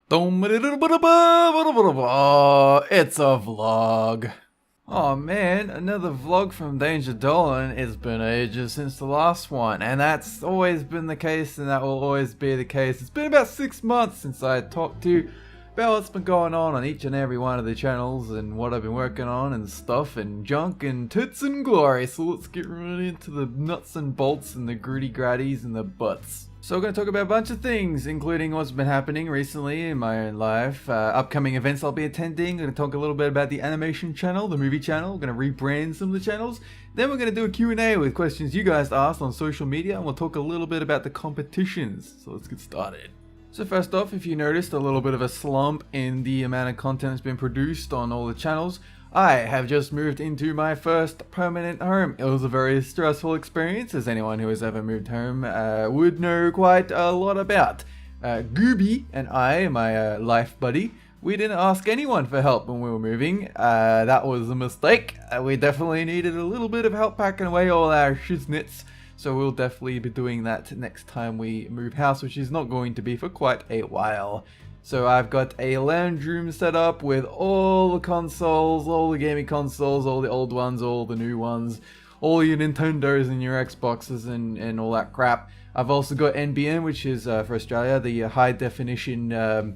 It's a vlog. Oh man, another vlog from Danger Dolan. It's been ages since the last one, and that's always been the case, and that will always be the case. It's been about 6 months since I talked to you about what's been going on each and every one of the channels and what I've been working on and stuff and junk and tits and glory. So let's get right into the nuts and bolts and the gritty gratties and the butts. So we're going to talk about a bunch of things, including what's been happening recently in my own life, upcoming events I'll be attending. I'm going to talk a little bit about the animation channel, the movie channel. We're going to rebrand some of the channels. Then we're going to do a Q&A with questions you guys asked on social media, and we'll talk a little bit about the competitions. So let's get started. So first off, if you noticed a little bit of a slump in the amount of content that's been produced on all the channels, I have just moved into my first permanent home. It was a very stressful experience, as anyone who has ever moved home would know quite a lot about. Gooby and I, my life buddy, we didn't ask anyone for help when we were moving. That was a mistake. We definitely needed a little bit of help packing away all our shiznits. So we'll definitely be doing that next time we move house, which is not going to be for quite a while. So I've got a lounge room set up with all the consoles, all the gaming consoles, all the old ones, all the new ones, all your Nintendos and your Xboxes and all that crap. I've also got NBN, which is for Australia, the high definition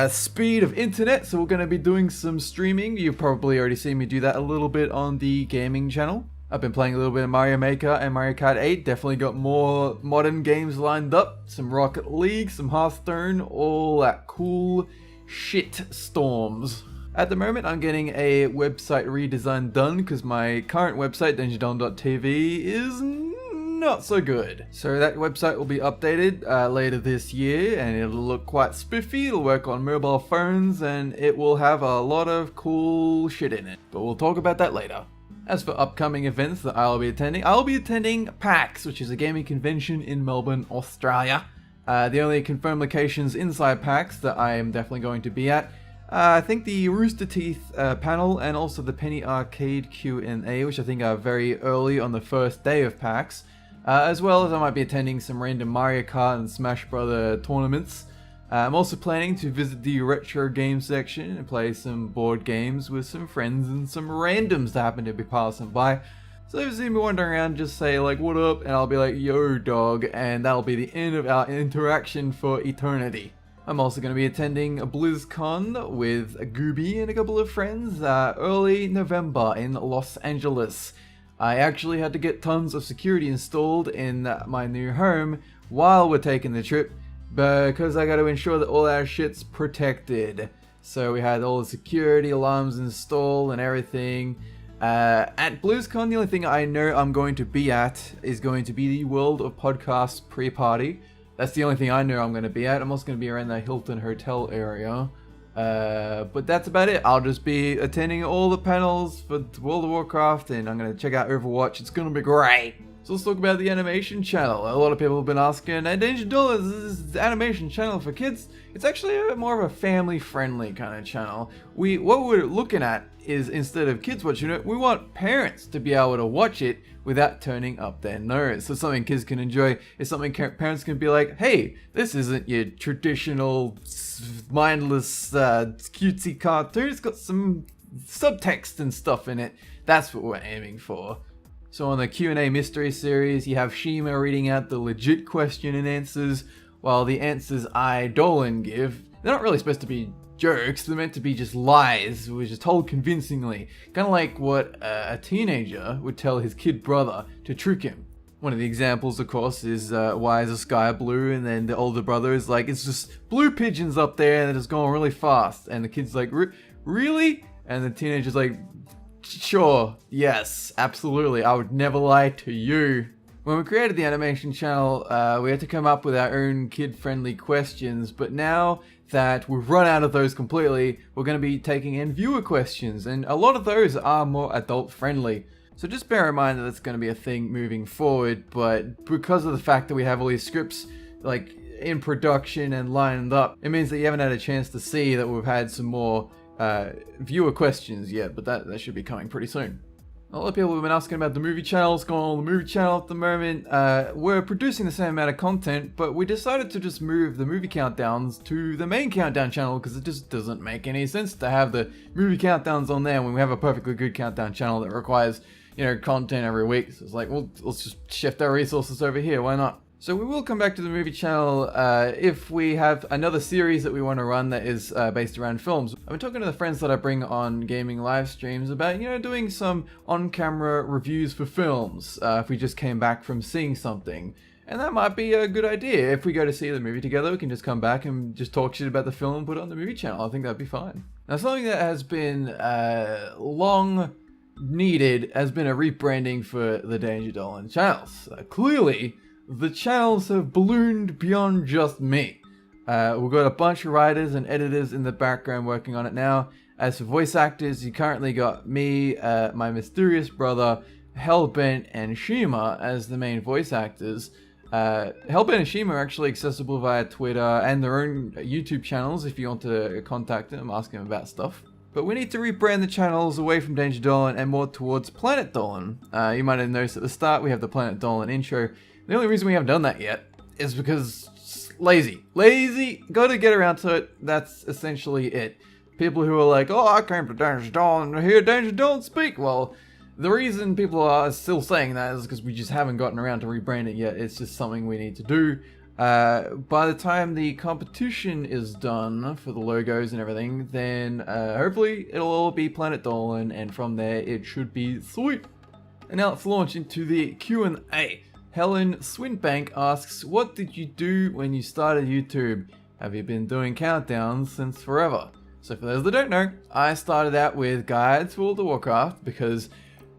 speed of internet. So we're going to be doing some streaming. You've probably already seen me do that a little bit on the gaming channel. I've been playing a little bit of Mario Maker and Mario Kart 8. Definitely got more modern games lined up. Some Rocket League, some Hearthstone, all that cool shit storms. At the moment, I'm getting a website redesign done because my current website, dangerdolan.tv, is not so good. So that website will be updated later this year, and it'll look quite spiffy. It'll work on mobile phones, and it will have a lot of cool shit in it. But we'll talk about that later. As for upcoming events that I'll be attending PAX, which is a gaming convention in Melbourne, Australia. The only confirmed locations inside PAX that I am definitely going to be at, I think the Rooster Teeth panel and also the Penny Arcade Q&A, which I think are very early on the first day of PAX, as well as I might be attending some random Mario Kart and Smash Brother tournaments. I'm also planning to visit the retro game section and play some board games with some friends and some randoms that happen to be passing by. So if you see me wandering around, just say like, what up, and I'll be like, yo dog, and that'll be the end of our interaction for eternity. I'm also going to be attending a BLIZZCON with Gooby and a couple of friends early November in Los Angeles. I actually had to get tons of security installed in my new home while we're taking the trip, because I got to ensure that all our shit's protected. So we had all the security alarms installed and everything. At BLIZZCON, the only thing I know I'm going to be at is going to be the World of Podcasts pre-party. That's the only thing I know I'm going to be at. I'm also going to be around the Hilton Hotel area. But that's about it. I'll just be attending all the panels for World of Warcraft, and I'm going to check out Overwatch. It's going to be great. So let's talk about the animation channel. A lot of people have been asking, hey, Danger Dolan, is this animation channel for kids? It's actually more of a family-friendly kind of channel. What we're looking at is, instead of kids watching it, we want parents to be able to watch it without turning up their nose. So something kids can enjoy is something parents can be like, hey, this isn't your traditional mindless cutesy cartoon. It's got some subtext and stuff in it. That's what we're aiming for. So on the Q&A mystery series, you have Shima reading out the legit question and answers, while the answers I, Dolan, give, they're not really supposed to be jokes, they're meant to be just lies, which is told convincingly. Kind of like what a teenager would tell his kid brother to trick him. One of the examples, of course, is why is the sky blue? And then the older brother is like, it's just blue pigeons up there and it's going really fast. And the kid's like, really? And the teenager's like, sure, yes, absolutely, I would never lie to you. When we created the animation channel, we had to come up with our own kid-friendly questions, but now that we've run out of those completely, we're going to be taking in viewer questions, and a lot of those are more adult-friendly. So just bear in mind that that's going to be a thing moving forward, but because of the fact that we have all these scripts like in production and lined up, it means that you haven't had a chance to see that we've had some more viewer questions yet, but that should be coming pretty soon. A lot of people have been asking about the movie channel. What's going on the movie channel at the moment? We're producing the same amount of content, but we decided to just move the movie countdowns to the main countdown channel because it just doesn't make any sense to have the movie countdowns on there when we have a perfectly good countdown channel that requires, you know, content every week. So it's like, well, let's just shift our resources over here. Why not? So we will come back to the movie channel if we have another series that we want to run that is based around films. I've been talking to the friends that I bring on gaming live streams about, you know, doing some on-camera reviews for films if we just came back from seeing something. And that might be a good idea. If we go to see the movie together, we can just come back and just talk shit about the film and put it on the movie channel. I think that'd be fine. Now, something that has been long needed has been a rebranding for the Danger Dolan channels. Clearly, the channels have ballooned beyond just me. We've got a bunch of writers and editors in the background working on it now. As for voice actors, you currently got me, my mysterious brother, Hellbent, and Shima as the main voice actors. Hellbent and Shima are actually accessible via Twitter and their own YouTube channels if you want to contact them, ask them about stuff. But we need to rebrand the channels away from Danger Dolan and more towards Planet Dolan. You might have noticed at the start we have the Planet Dolan intro. The only reason we haven't done that yet is because lazy. Lazy, gotta get around to it. That's essentially it. People who are like, oh, I came to Danger Dolan to hear Danger Dolan speak. Well, the reason people are still saying that is because we just haven't gotten around to rebrand it yet. It's just something we need to do. By the time the competition is done for the logos and everything, then hopefully it'll all be Planet Dolan, and from there it should be sweet. And now let's launch into the Q&A. Helen Swinbank asks, what did you do when you started YouTube? Have you been doing countdowns since forever? So for those that don't know, I started out with guides for World of Warcraft because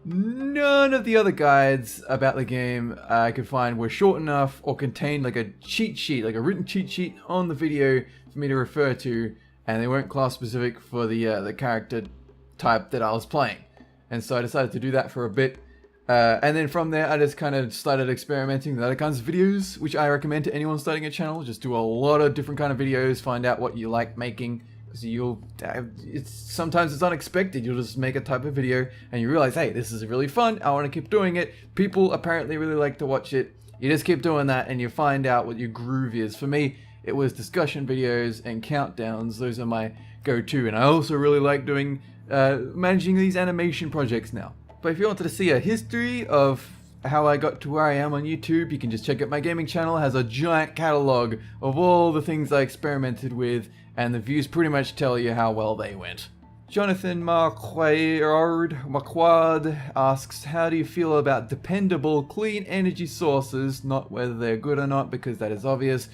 none of the other guides about the game I could find were short enough or contained like a cheat sheet, like a written cheat sheet on the video for me to refer to, and they weren't class specific for the character type that I was playing. And so I decided to do that for a bit. And then from there, I just kind of started experimenting with other kinds of videos, which I recommend to anyone starting a channel. Just do a lot of different kind of videos, find out what you like making, because sometimes it's unexpected. You'll just make a type of video and you realize, hey, this is really fun. I want to keep doing it. People apparently really like to watch it. You just keep doing that and you find out what your groove is. For me, it was discussion videos and countdowns. Those are my go-to. And I also really like doing managing these animation projects now. But if you wanted to see a history of how I got to where I am on YouTube, you can just check out my gaming channel. It has a giant catalog of all the things I experimented with, and the views pretty much tell you how well they went. Jonathan Marquard asks, how do you feel about dependable, clean energy sources? Not whether they're good or not, because that is obvious,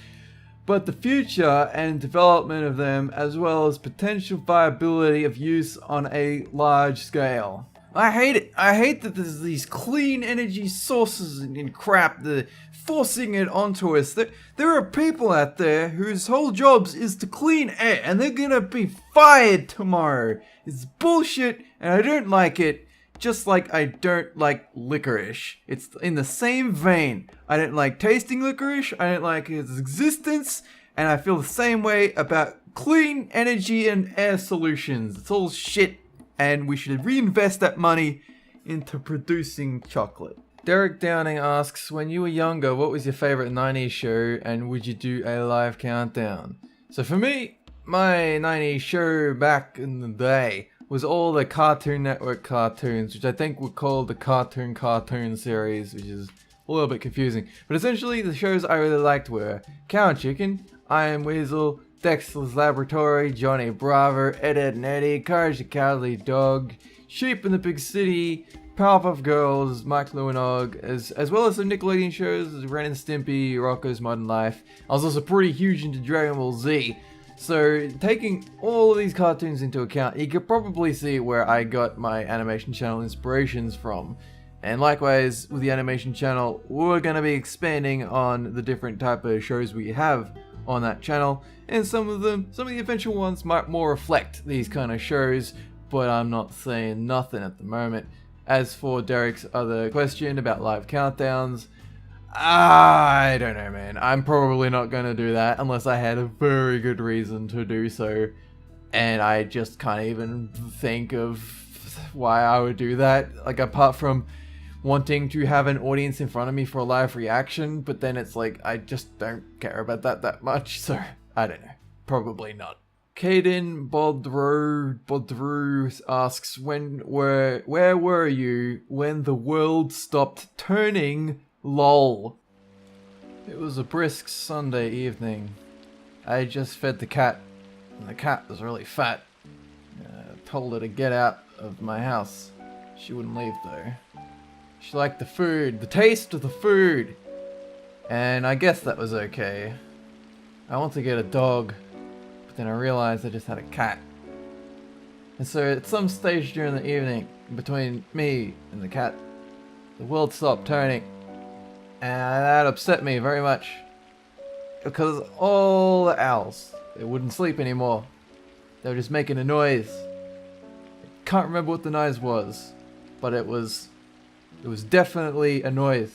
but the future and development of them, as well as potential viability of use on a large scale. I hate it. I hate that there's these clean energy sources and crap that are forcing it onto us. There are people out there whose whole jobs is to clean air, and they're gonna be fired tomorrow. It's bullshit, and I don't like it. Just like I don't like licorice. It's in the same vein. I don't like tasting licorice. I don't like its existence, and I feel the same way about clean energy and air solutions. It's all shit. And we should reinvest that money into producing chocolate. Derek Downing asks, when you were younger, what was your favorite 90s show and would you do a live countdown? So for me, my 90s show back in the day was all the Cartoon Network cartoons, which I think were called the Cartoon series, which is a little bit confusing. But essentially the shows I really liked were Cow and Chicken, Iron Weasel, Dexter's Laboratory, Johnny Bravo, Ed, Ed and Eddie, Courage the Cowardly Dog, Sheep in the Big City, Powerpuff Girls, Mike Lewinog, as well as some Nickelodeon shows, Ren and Stimpy, Rocko's Modern Life. I was also pretty huge into Dragon Ball Z. So taking all of these cartoons into account, you could probably see where I got my animation channel inspirations from. And likewise, with the animation channel, we're going to be expanding on the different type of shows we have on that channel, and some of the eventual ones might more reflect these kind of shows, but I'm not saying nothing at the moment. As for Derek's other question about live countdowns, I don't know, man. I'm probably not going to do that unless I had a very good reason to do so, and I just can't even think of why I would do that. Like, apart from wanting to have an audience in front of me for a live reaction, but then it's like, I just don't care about that much, so I don't know. Probably not. Caden Bodru asks, where were you when the world stopped turning? LOL. It was a brisk Sunday evening. I just fed the cat, and the cat was really fat. Told her to get out of my house. She wouldn't leave though. She liked the food, the taste of the food. And I guess that was okay. I want to get a dog, but then I realized I just had a cat. And so at some stage during the evening, between me and the cat, the world stopped turning. And that upset me very much. Because all the owls, they wouldn't sleep anymore. They were just making a noise. I can't remember what the noise was, but it was definitely a noise.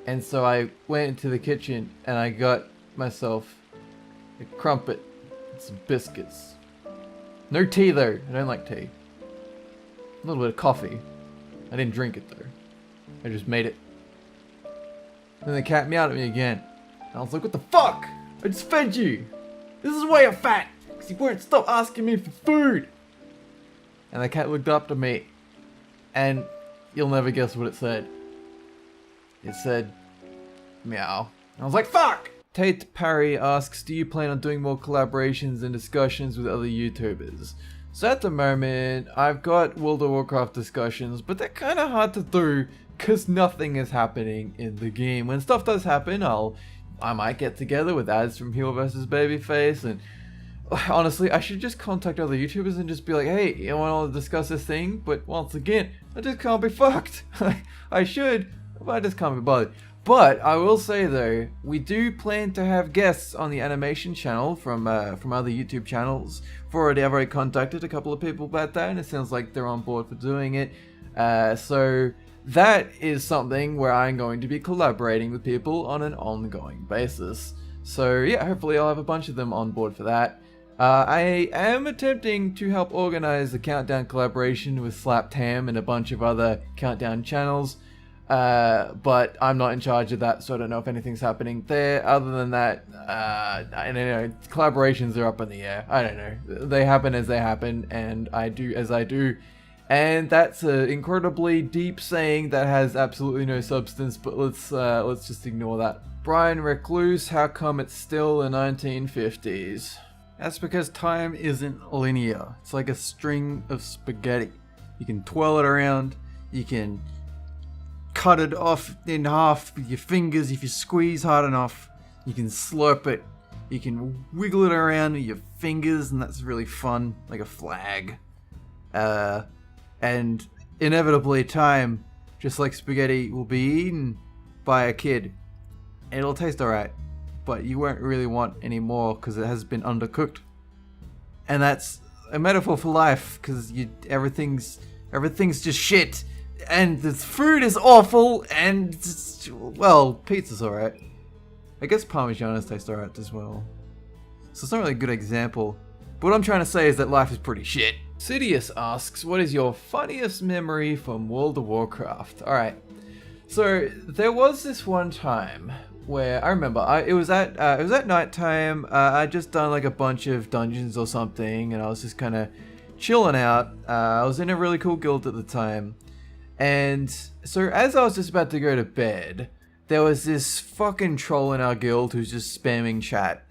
And so I went into the kitchen and I got myself a crumpet and some biscuits. No tea though, I don't like tea. A little bit of coffee. I didn't drink it though. I just made it. Then the cat meowed at me again. And I was like, what the fuck? I just fed you. This is why you're fat. Because you won't stop asking me for food. And the cat looked up to me. And you'll never guess what it said. It said, meow. And I was like, fuck! Tate Parry asks, do you plan on doing more collaborations and discussions with other YouTubers? So at the moment, I've got World of Warcraft discussions, but they're kind of hard to do because nothing is happening in the game. When stuff does happen, I might get together with ads from Heel vs Babyface, and honestly, I should just contact other YouTubers and just be like, hey, you want to discuss this thing? But once again, I just can't be fucked. I should, but I just can't be bothered. But I will say though, we do plan to have guests on the animation channel from other YouTube channels. I've already contacted a couple of people about that, and it sounds like they're on board for doing it. So that is something where I'm going to be collaborating with people on an ongoing basis. So yeah, hopefully I'll have a bunch of them on board for that. I am attempting to help organize the Countdown collaboration with Slapped Ham and a bunch of other Countdown channels. But I'm not in charge of that, so I don't know if anything's happening there. Other than that, I don't know, collaborations are up in the air. I don't know. They happen as they happen, and I do as I do. And that's an incredibly deep saying that has absolutely no substance, but let's just ignore that. Brian Recluse, how come it's still the 1950s? That's because time isn't linear. It's like a string of spaghetti. You can twirl it around, you can cut it off in half with your fingers if you squeeze hard enough. You can slurp it. You can wiggle it around with your fingers, and that's really fun, like a flag. And inevitably time, just like spaghetti, will be eaten by a kid. It'll taste alright, but you won't really want any more because it has been undercooked. And that's a metaphor for life, because everything's just shit. And the food is awful, and well, pizza's alright. I guess Parmigianos taste alright as well. So it's not really a good example. But what I'm trying to say is that life is pretty shit. Sidious asks, what is your funniest memory from World of Warcraft? Alright, so there was this one time where I remember it was at night time. I'd just done like a bunch of dungeons or something, and I was just kind of chilling out. I was in a really cool guild at the time. And so as I was just about to go to bed, there was this fucking troll in our guild who's just spamming chat.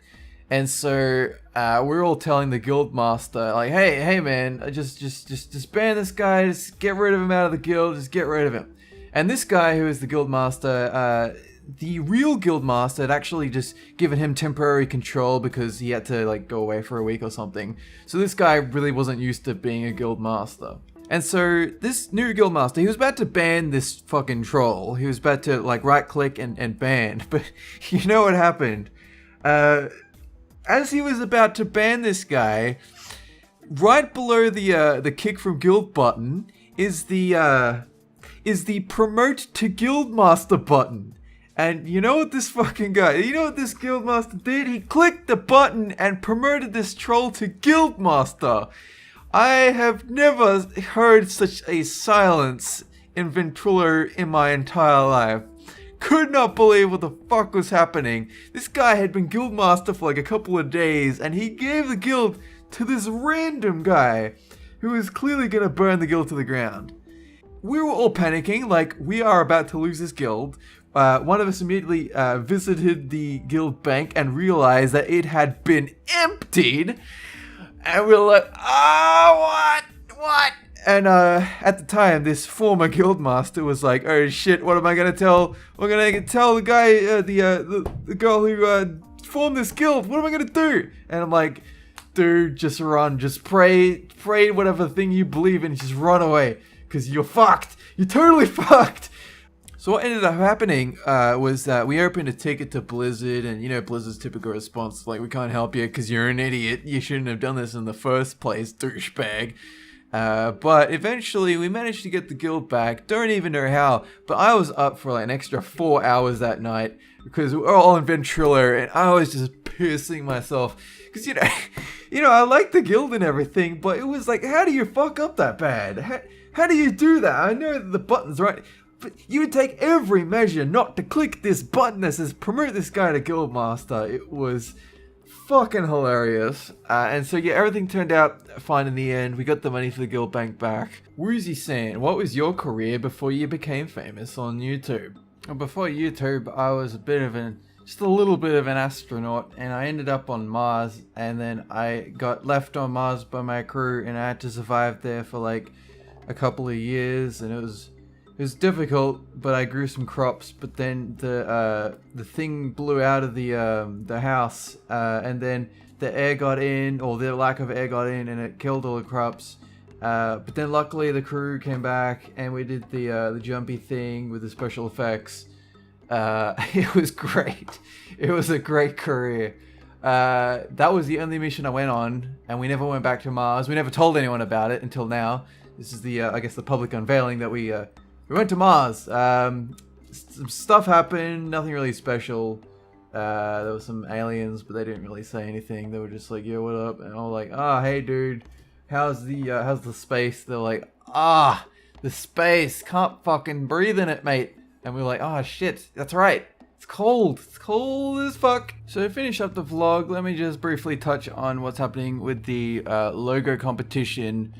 And so we were all telling the guild master, like, hey man, just ban this guy, just get rid of him out of the guild, just get rid of him. And this guy who is the guild master, the real guild master had actually just given him temporary control because he had to like go away for a week or something. So this guy really wasn't used to being a guild master. And so this new guild master, he was about to ban this fucking troll. He was about to like right click and ban. But you know what happened? As he was about to ban this guy, right below the kick from guild button is the promote to guild master button. And you know what this guild master did? He clicked the button and promoted this troll to guild master. I have never heard such a silence in Ventrilo in my entire life. Could not believe what the fuck was happening. This guy had been guildmaster for like a couple of days, and he gave the guild to this random guy who was clearly gonna burn the guild to the ground. We were all panicking, like we are about to lose this guild. One of us immediately visited the guild bank and realized that it had been emptied. And we were like, what? And at the time, this former guildmaster was like, oh shit, what am I gonna tell? We're gonna tell the guy, the girl who formed this guild. What am I gonna do? And I'm like, dude, just run, just pray whatever thing you believe in, just run away, cause you're fucked. You're totally fucked. So what ended up happening was that we opened a ticket to Blizzard, and you know Blizzard's typical response, like, we can't help you because you're an idiot. You shouldn't have done this in the first place, douchebag. But eventually we managed to get the guild back. Don't even know how, but I was up for like an extra 4 hours that night because we were all in Ventrilo, and I was just pissing myself because you know I like the guild and everything, but it was like, how do you fuck up that bad? How do you do that? I know that the button's right. But you would take every measure not to click this button that says promote this guy to guildmaster. It was fucking hilarious. And so yeah, everything turned out fine in the end. We got the money for the guild bank back. Woozy-san, what was your career before you became famous on YouTube? Well, before YouTube, I was just a little bit of an astronaut, and I ended up on Mars, and then I got left on Mars by my crew, and I had to survive there for like a couple of years, and it was difficult, but I grew some crops. But then the thing blew out of the house, and then the air got in, or the lack of air got in, and it killed all the crops. But then luckily the crew came back, and we did the jumpy thing with the special effects. It was great. It was a great career. That was the only mission I went on, and we never went back to Mars. We never told anyone about it until now. This is the I guess the public unveiling that we went to Mars. Some stuff happened, nothing really special. There were some aliens, but they didn't really say anything. They were just like, "Yo, what up?" And I was like, "Ah, hey, dude, how's the space?" They're like, "Ah, the space, can't fucking breathe in it, mate." And we were like, "Oh shit, that's right. It's cold. It's cold as fuck." So to finish up the vlog, let me just briefly touch on what's happening with the logo competition.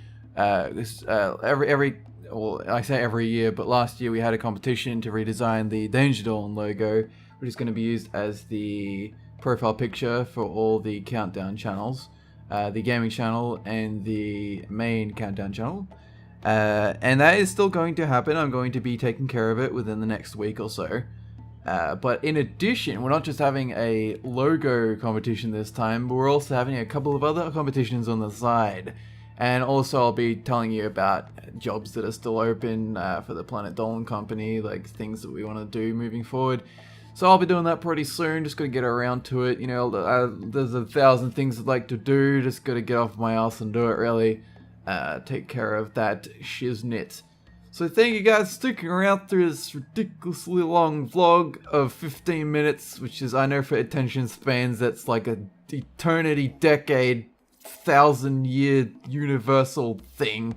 Well, I say every year, but last year we had a competition to redesign the Danger Dolan logo, which is going to be used as the profile picture for all the countdown channels, the gaming channel and the main countdown channel. And that is still going to happen. I'm going to be taking care of it within the next week or so. But in addition, we're not just having a logo competition this time, but we're also having a couple of other competitions on the side. And also I'll be telling you about jobs that are still open for the Planet Dolan company, like things that we want to do moving forward. So I'll be doing that pretty soon, just got to get around to it. You know, there's 1,000 things I'd like to do, just got to get off my ass and do it really. Take care of that shiznit. So thank you guys for sticking around through this ridiculously long vlog of 15 minutes, which is, I know for attention spans, that's like an eternity, decade, 1,000-year universal thing.